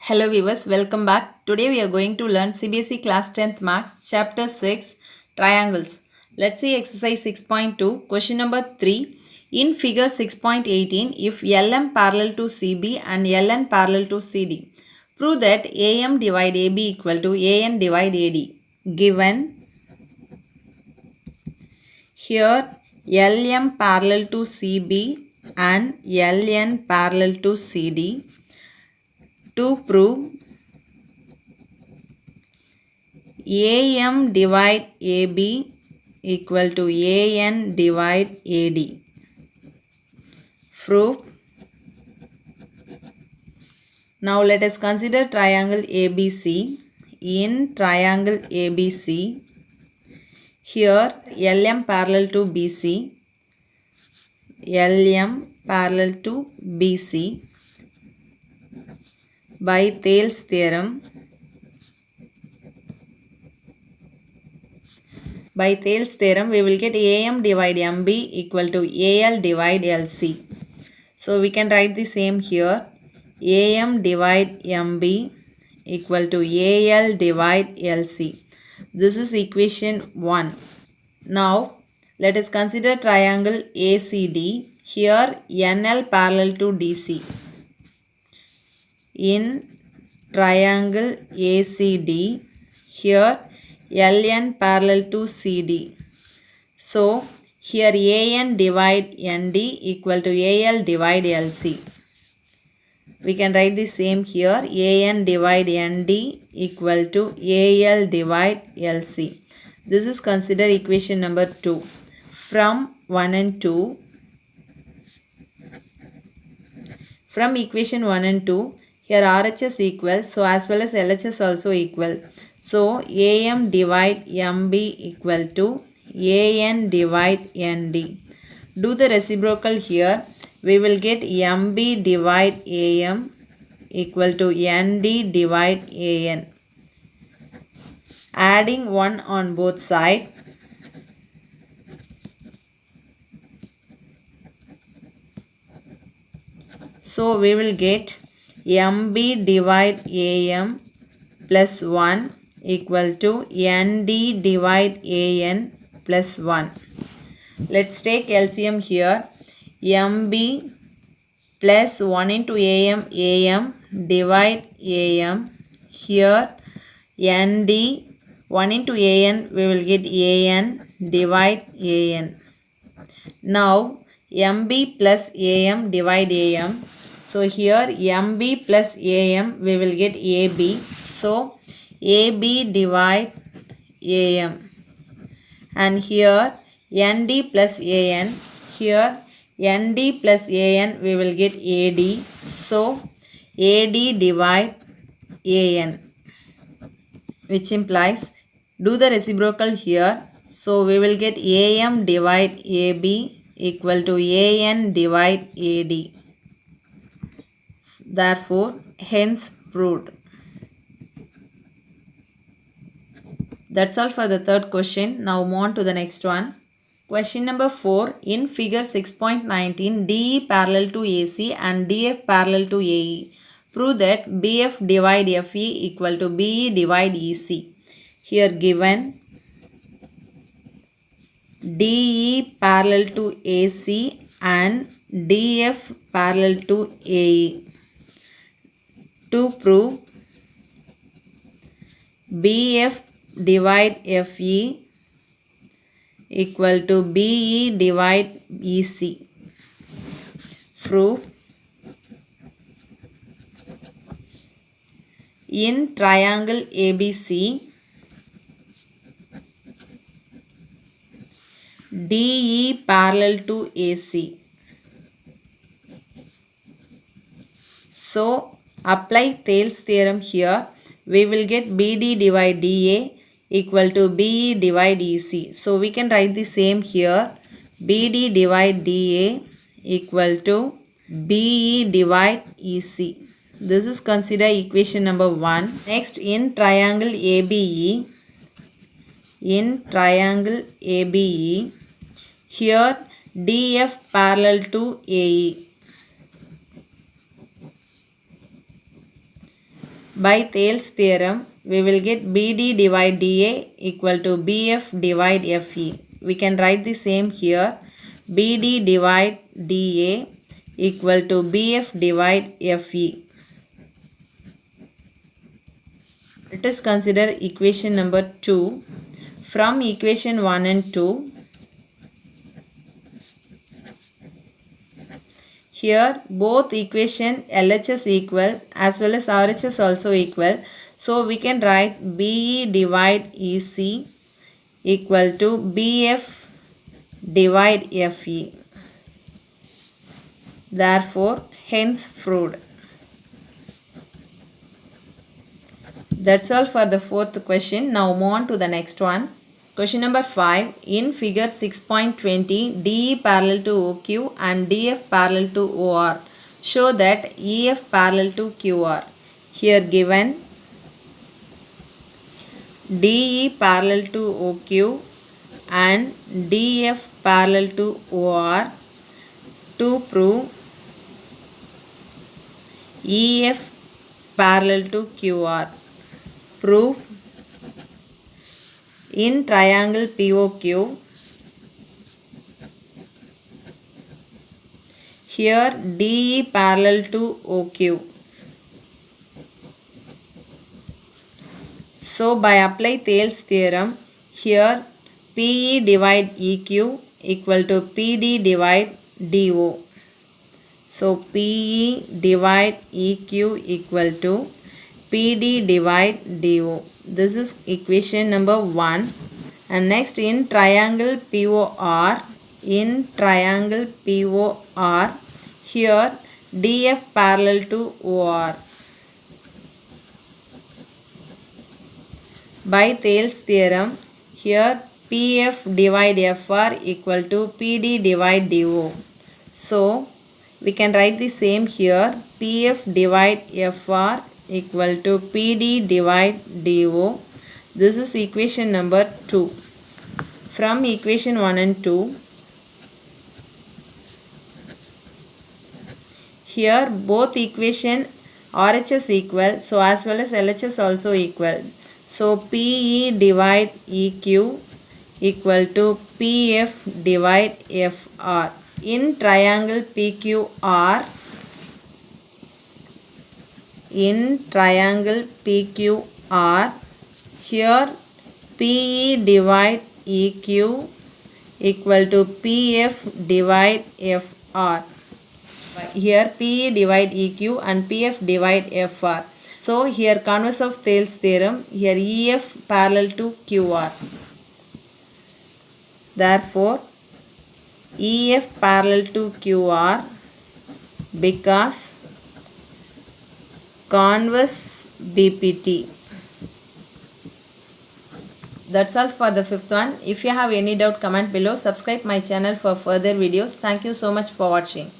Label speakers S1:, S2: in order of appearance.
S1: Hello viewers, welcome back. Today we are going to learn CBSE Class 10th Maths Chapter 6 Triangles. Let's see exercise 6.2 question number 3. In figure 6.18, if LM parallel to CB and LN parallel to CD, prove that AM divide AB equal to AN divide AD. Given here LM parallel to CB and LN parallel to CD. To prove AM divide AB equal to AN divide AD. Proof. Now let us consider triangle ABC. In triangle ABC, here LM parallel to BC, LM parallel to BC by Thales theorem. By Thales theorem, we will get AM divide MB equal to AL divide LC. So we can write the same here. AM divide MB equal to AL divide LC. This is equation 1. Now let us consider triangle ACD. Here NL parallel to DC. In triangle ACD, here LN parallel to CD. So here AN divide ND equal to AL divide LC. We can write the same here. AN divide ND equal to AL divide LC. This is considered equation number 2. From 1 and 2. From equation 1 and 2. Here RHS equal, so as well as LHS also equal. So AM divide MB equal to AN divide ND. Do the reciprocal here. We will get MB divide AM equal to ND divide AN. Adding 1 on both sides. So we will get MB divide AM plus 1 equal to ND divide AN plus 1. Let's take LCM here. MB plus 1 into AM divide AM. Here ND 1 into AN, we will get AN divide AN. Now MB plus AM divide AM. So here MB plus AM, we will get AB. So AB divide AM. And here ND plus AN. Here ND plus AN, we will get AD. So AD divide AN. Which implies, do the reciprocal here. So we will get AM divide AB equal to AN divide AD. Therefore, hence proved. That's all for the third question. Now move on to the next one. Question number 4. In figure 6.19, DE parallel to AC and DF parallel to AE. Prove that BF divide FE equal to BE divide EC. Here given DE parallel to AC and DF parallel to AE. To prove BF divide FE equal to BE divide EC. Prove. In triangle ABC, DE parallel to AC. So apply Thales theorem here. We will get BD divide DA equal to BE divide EC. So we can write the same here. BD divide DA equal to BE divide EC. This is considered equation number 1. Next, in triangle ABE. In triangle ABE, here DF parallel to AE. By Thales theorem, we will get BD divide DA equal to BF divide FE. We can write the same here. BD divide DA equal to BF divide FE. Let us consider equation number 2. From equation 1 and 2, here both equation LHS equal as well as RHS also equal. So we can write BE divide EC equal to BF divide FE. Therefore, hence proved. That's all for the fourth question. Now move on to the next one. Question number 5. In figure 6.20, DE parallel to OQ and DF parallel to OR. Show that EF parallel to QR. Here given DE parallel to OQ and DF parallel to OR. To prove EF parallel to QR. Proof. In triangle POQ, here DE parallel to OQ. So by apply Thales theorem, here PE divide EQ equal to PD divide DO. So PE divide EQ equal to PD divide DO. This is equation number 1. And next, in triangle POR, here DF parallel to OR. By Thales theorem, here PF divide FR equal to PD divide DO. So we can write the same here. PF divide FR equal to PD divide DO. This is equation number 2. From equation 1 and 2, here both equation RHS equal, so as well as LHS also equal. So PE divide EQ equal to PF divide FR. In triangle PQR, here PE divide EQ equal to PF divide FR. Here PE divide EQ and PF divide FR. So here converse of Thales theorem, here EF parallel to QR. Therefore, EF parallel to QR because converse BPT. That's all for the fifth one. If you have any doubt, comment below. Subscribe my channel for further videos. Thank you so much for watching.